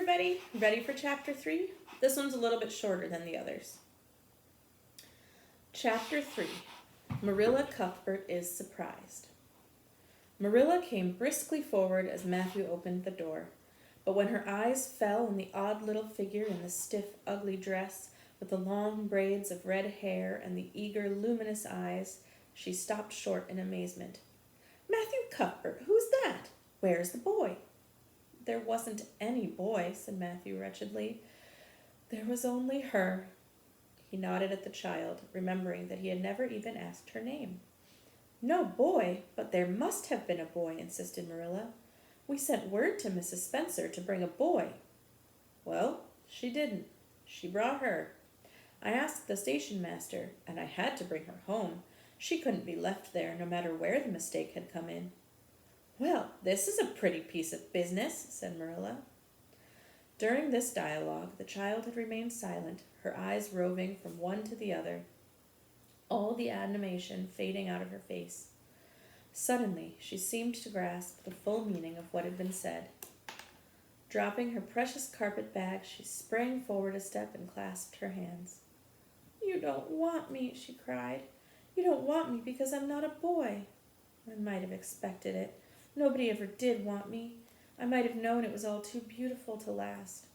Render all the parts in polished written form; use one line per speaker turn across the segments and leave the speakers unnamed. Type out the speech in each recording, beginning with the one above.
everybody. Ready for chapter 3? This one's a little bit shorter than the others. Chapter 3. Marilla Cuthbert is surprised. Marilla came briskly forward as Matthew opened the door, but when her eyes fell on the odd little figure in the stiff, ugly dress with the long braids of red hair and the eager, luminous eyes, she stopped short in amazement. Matthew Cuthbert, who's that? Where's the boy? There wasn't any boy, said Matthew wretchedly. There was only her. He nodded at the child, remembering that he had never even asked her name. No boy, but there must have been a boy, insisted Marilla. We sent word to Mrs. Spencer to bring a boy. Well, she didn't. She brought her. I asked the station master, and I had to bring her home. She couldn't be left there, no matter where the mistake had come in. Well, this is a pretty piece of business, said Marilla. During this dialogue, the child had remained silent, her eyes roving from one to the other, all the animation fading out of her face. Suddenly, she seemed to grasp the full meaning of what had been said. Dropping her precious carpet bag, she sprang forward a step and clasped her hands. You don't want me, she cried. You don't want me because I'm not a boy. I might have expected it. Nobody ever did want me. I might have known it was all too beautiful to last.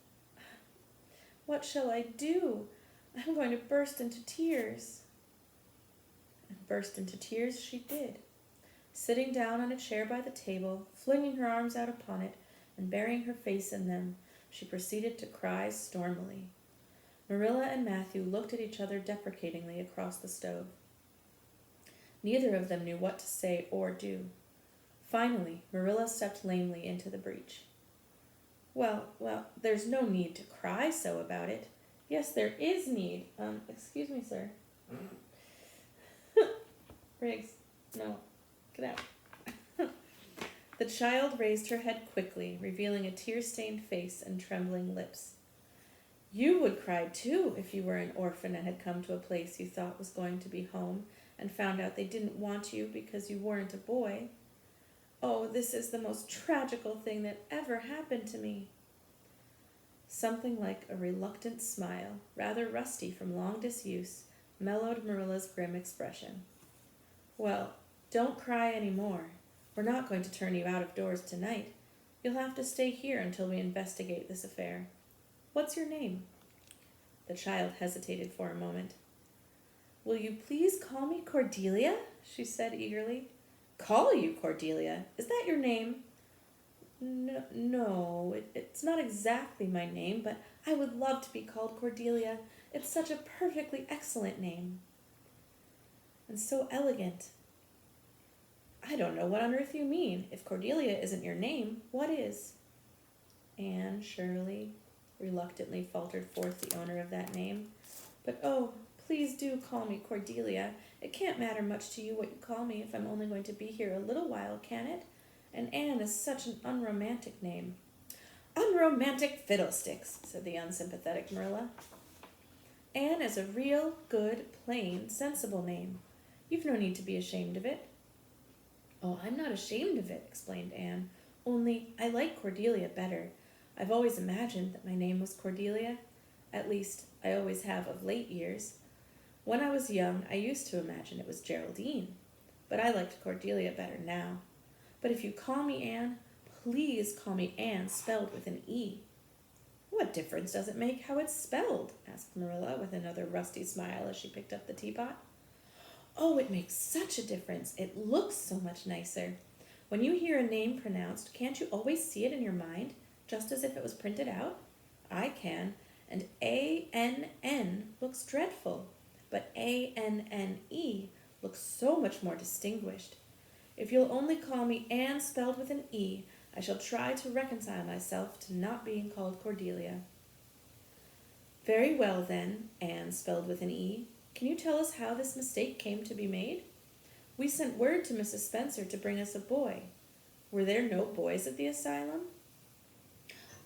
What shall I do? I'm going to burst into tears. And burst into tears she did, sitting down on a chair by the table, flinging her arms out upon it, and burying her face in them, she proceeded to cry stormily. Marilla and Matthew looked at each other deprecatingly across the stove. Neither of them knew what to say or do. Finally, Marilla stepped lamely into the breach. Well, there's no need to cry so about it. Yes, there is need. Excuse me, sir. Briggs, no, get out. The child raised her head quickly, revealing a tear-stained face and trembling lips. You would cry, too, if you were an orphan and had come to a place you thought was going to be home and found out they didn't want you because you weren't a boy. Oh, this is the most tragical thing that ever happened to me. Something like a reluctant smile, rather rusty from long disuse, mellowed Marilla's grim expression. Well, don't cry any more. We're not going to turn you out of doors tonight. You'll have to stay here until we investigate this affair. What's your name? The child hesitated for a moment. Will you please call me Cordelia? She said eagerly. Call you Cordelia? Is that your name? No, it's not exactly my name, but I would love to be called Cordelia. It's such a perfectly excellent name. And so elegant. I don't know what on earth you mean. If Cordelia isn't your name, what is? Anne Shirley reluctantly faltered forth the owner of that name. But oh, please do call me Cordelia. It can't matter much to you what you call me if I'm only going to be here a little while, can it? And Anne is such an unromantic name. Unromantic fiddlesticks, said the unsympathetic Marilla. Anne is a real, good, plain, sensible name. You've no need to be ashamed of it. Oh, I'm not ashamed of it, explained Anne. Only I like Cordelia better. I've always imagined that my name was Cordelia. At least, I always have of late years. When I was young, I used to imagine it was Geraldine, but I liked Cordelia better now. But if you call me Anne, please call me Anne spelled with an E. What difference does it make how it's spelled? Asked Marilla with another rusty smile as she picked up the teapot. Oh, it makes such a difference. It looks so much nicer. When you hear a name pronounced, can't you always see it in your mind, just as if it was printed out? I can, and A-N-N looks dreadful, but A-N-N-E looks so much more distinguished. If you'll only call me Anne spelled with an E, I shall try to reconcile myself to not being called Cordelia. Very well, then, Anne spelled with an E. Can you tell us how this mistake came to be made? We sent word to Mrs. Spencer to bring us a boy. Were there no boys at the asylum?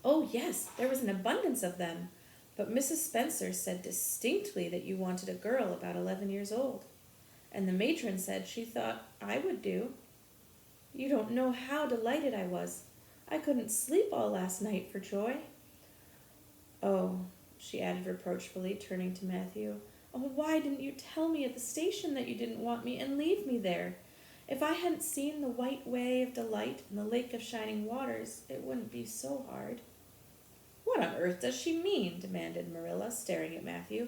Oh, yes, there was an abundance of them, but Mrs. Spencer said distinctly that you wanted a girl about 11 years old, and the matron said she thought I would do. You don't know how delighted I was. I couldn't sleep all last night for joy. Oh, she added reproachfully, turning to Matthew. Oh, why didn't you tell me at the station that you didn't want me and leave me there? If I hadn't seen the white way of delight and the lake of shining waters, it wouldn't be so hard. What on earth does she mean? Demanded Marilla, staring at Matthew.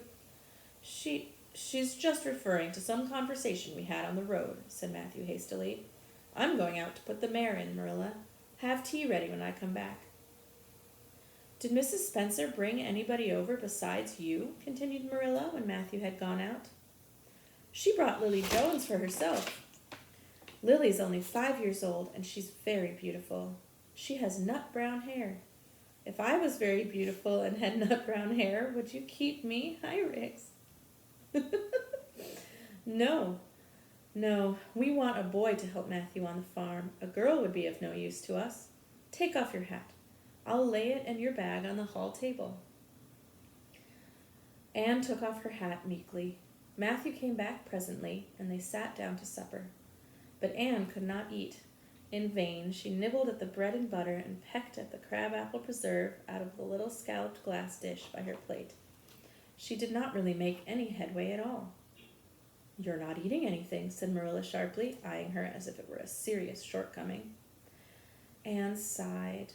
She's just referring to some conversation we had on the road, said Matthew hastily. I'm going out to put the mare in, Marilla. Have tea ready when I come back. Did Mrs. Spencer bring anybody over besides you? Continued Marilla when Matthew had gone out. She brought Lily Jones for herself. Lily's only 5 years old, and she's very beautiful. She has nut brown hair. If I was very beautiful and had nut brown hair, would you keep me? Hi, Riggs. No, we want a boy to help Matthew on the farm. A girl would be of no use to us. Take off your hat. I'll lay it and your bag on the hall table. Anne took off her hat meekly. Matthew came back presently, and they sat down to supper. But Anne could not eat. In vain, she nibbled at the bread and butter and pecked at the crab-apple preserve out of the little scalloped glass dish by her plate. She did not really make any headway at all. You're not eating anything, said Marilla sharply, eyeing her as if it were a serious shortcoming. Anne sighed.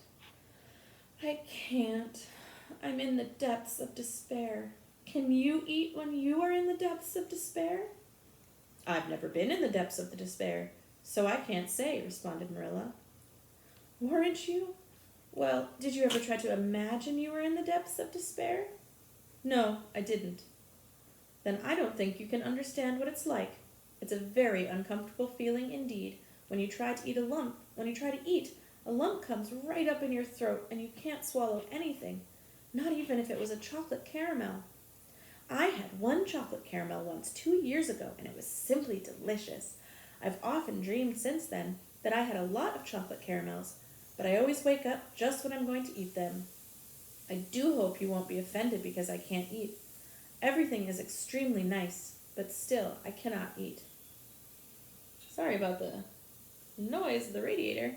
I can't. I'm in the depths of despair. Can you eat when you are in the depths of despair? I've never been in the depths of the despair, so I can't say, responded Marilla. Weren't you? Well, did you ever try to imagine you were in the depths of despair? No, I didn't. Then I don't think you can understand what it's like. It's a very uncomfortable feeling indeed when you try to eat a lump. When you try to eat, a lump comes right up in your throat and you can't swallow anything, not even if it was a chocolate caramel. I had one chocolate caramel once 2 years ago, and it was simply delicious. I've often dreamed since then that I had a lot of chocolate caramels, but I always wake up just when I'm going to eat them. I do hope you won't be offended because I can't eat. Everything is extremely nice, but still, I cannot eat. Sorry about the noise of the radiator.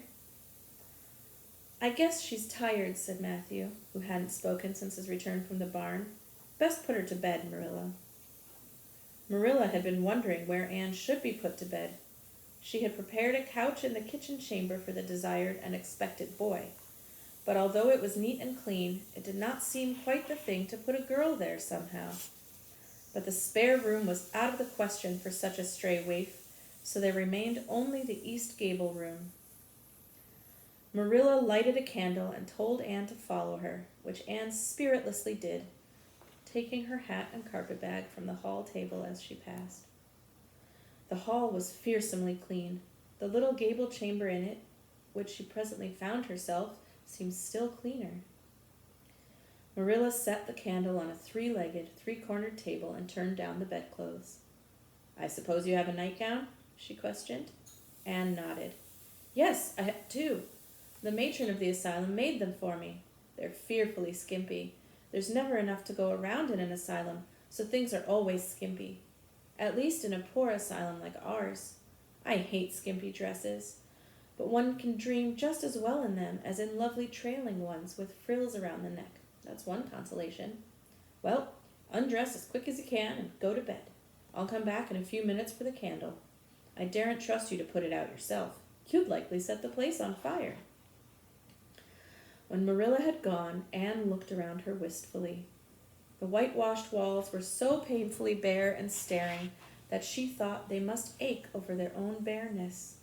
I guess she's tired, said Matthew, who hadn't spoken since his return from the barn. Best put her to bed, Marilla. Marilla had been wondering where Anne should be put to bed. She had prepared a couch in the kitchen chamber for the desired and expected boy, but although it was neat and clean, it did not seem quite the thing to put a girl there somehow. But the spare room was out of the question for such a stray waif, so there remained only the east gable room. Marilla lighted a candle and told Anne to follow her, which Anne spiritlessly did, taking her hat and carpetbag from the hall table as she passed. The hall was fearsomely clean. The little gable chamber in it, which she presently found herself, seemed still cleaner. Marilla set the candle on a three-legged, three-cornered table and turned down the bedclothes. I suppose you have a nightgown? She questioned. Anne nodded. Yes, I have two. The matron of the asylum made them for me. They're fearfully skimpy. There's never enough to go around in an asylum, so things are always skimpy. At least in a poor asylum like ours. I hate skimpy dresses, but one can dream just as well in them as in lovely trailing ones with frills around the neck. That's one consolation. Well, undress as quick as you can and go to bed. I'll come back in a few minutes for the candle. I daren't trust you to put it out yourself. You'd likely set the place on fire. When Marilla had gone, Anne looked around her wistfully. The whitewashed walls were so painfully bare and staring that she thought they must ache over their own bareness.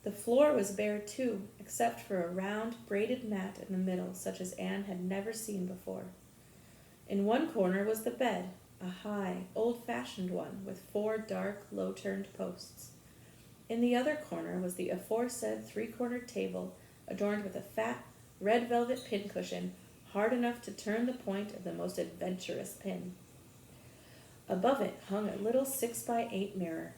The floor was bare too, except for a round, braided mat in the middle, such as Anne had never seen before. In one corner was the bed, a high, old-fashioned one with 4 dark, low-turned posts. In the other corner was the aforesaid three-cornered table, adorned with a fat, red velvet pincushion, hard enough to turn the point of the most adventurous pin. Above it hung a little 6x8 mirror.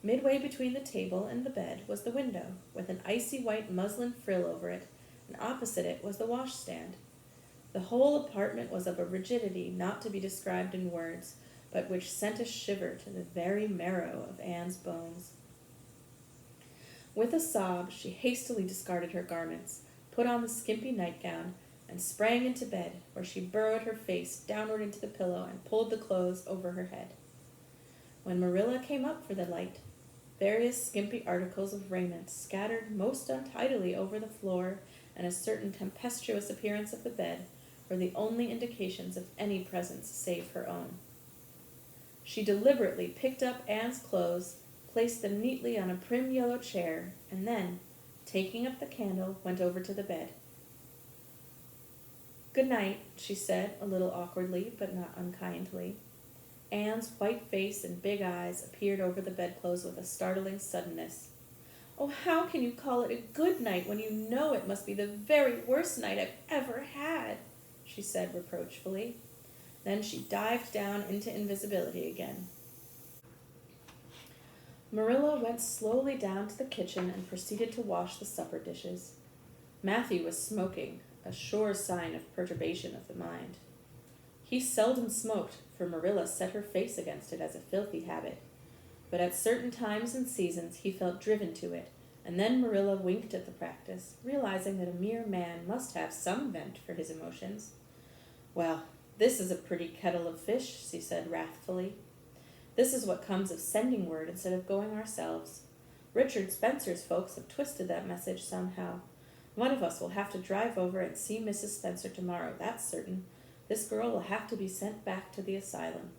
Midway between the table and the bed was the window, with an icy white muslin frill over it, and opposite it was the washstand. The whole apartment was of a rigidity not to be described in words, but which sent a shiver to the very marrow of Anne's bones. With a sob, she hastily discarded her garments, put on the skimpy nightgown, and sprang into bed, where she burrowed her face downward into the pillow and pulled the clothes over her head. When Marilla came up for the light, various skimpy articles of raiment scattered most untidily over the floor and a certain tempestuous appearance of the bed were the only indications of any presence save her own. She deliberately picked up Anne's clothes, placed them neatly on a prim yellow chair, and then, taking up the candle, went over to the bed. "Good night," she said, a little awkwardly, but not unkindly. Anne's white face and big eyes appeared over the bedclothes with a startling suddenness. "Oh, how can you call it a good night when you know it must be the very worst night I've ever had?" she said reproachfully. Then she dived down into invisibility again. Marilla went slowly down to the kitchen and proceeded to wash the supper dishes. Matthew was smoking, a sure sign of perturbation of the mind. He seldom smoked, for Marilla set her face against it as a filthy habit. But at certain times and seasons he felt driven to it, and then Marilla winked at the practice, realizing that a mere man must have some vent for his emotions. "Well, this is a pretty kettle of fish," she said wrathfully. "This is what comes of sending word instead of going ourselves. Richard Spencer's folks have twisted that message somehow. One of us will have to drive over and see Mrs. Spencer tomorrow, that's certain. This girl will have to be sent back to the asylum."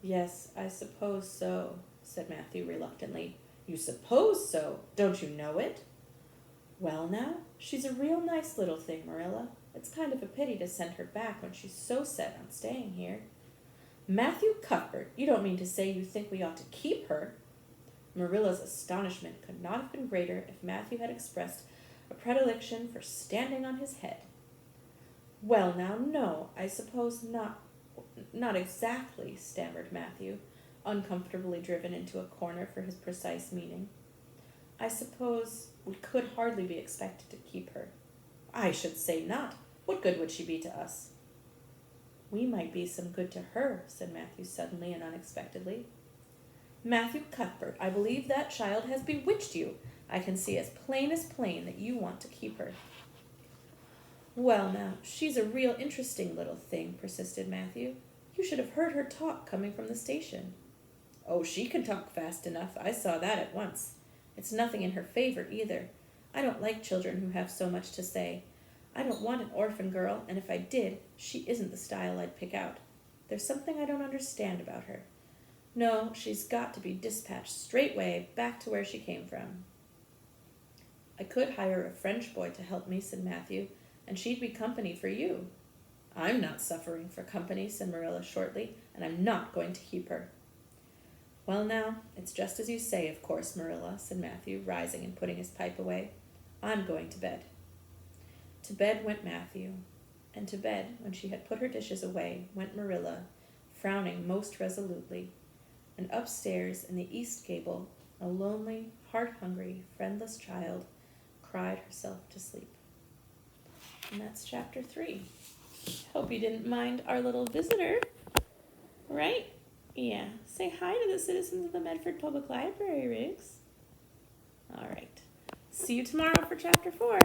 "Yes, I suppose so," said Matthew reluctantly. "You suppose so? Don't you know it?" "Well now, she's a real nice little thing, Marilla. It's kind of a pity to send her back when she's so set on staying here." "Matthew Cuthbert, you don't mean to say you think we ought to keep her?" Marilla's astonishment could not have been greater if Matthew had expressed a predilection for standing on his head. "Well now, no, I suppose not exactly," stammered Matthew, uncomfortably driven into a corner for his precise meaning. "I suppose we could hardly be expected to keep her." "I should say not. What good would she be to us?" "We might be some good to her," said Matthew suddenly and unexpectedly. "Matthew Cuthbert, I believe that child has bewitched you. I can see as plain that you want to keep her." "Well now, she's a real interesting little thing," persisted Matthew. "You should have heard her talk coming from the station." "Oh, she can talk fast enough. I saw that at once. It's nothing in her favor either. I don't like children who have so much to say. I don't want an orphan girl, and if I did, she isn't the style I'd pick out. There's something I don't understand about her. No, she's got to be dispatched straightway back to where she came from." "I could hire a French boy to help me," said Matthew, "and she'd be company for you." "I'm not suffering for company," said Marilla shortly, "and I'm not going to keep her." "Well now, it's just as you say, of course, Marilla," said Matthew, rising and putting his pipe away. "I'm going to bed." To bed went Matthew, and to bed, when she had put her dishes away, went Marilla, frowning most resolutely, and upstairs in the east gable, a lonely, heart-hungry, friendless child cried herself to sleep. And that's chapter 3. Hope you didn't mind our little visitor, right? Yeah. Say hi to the citizens of the Medford Public Library, Riggs. All right. See you tomorrow for chapter 4.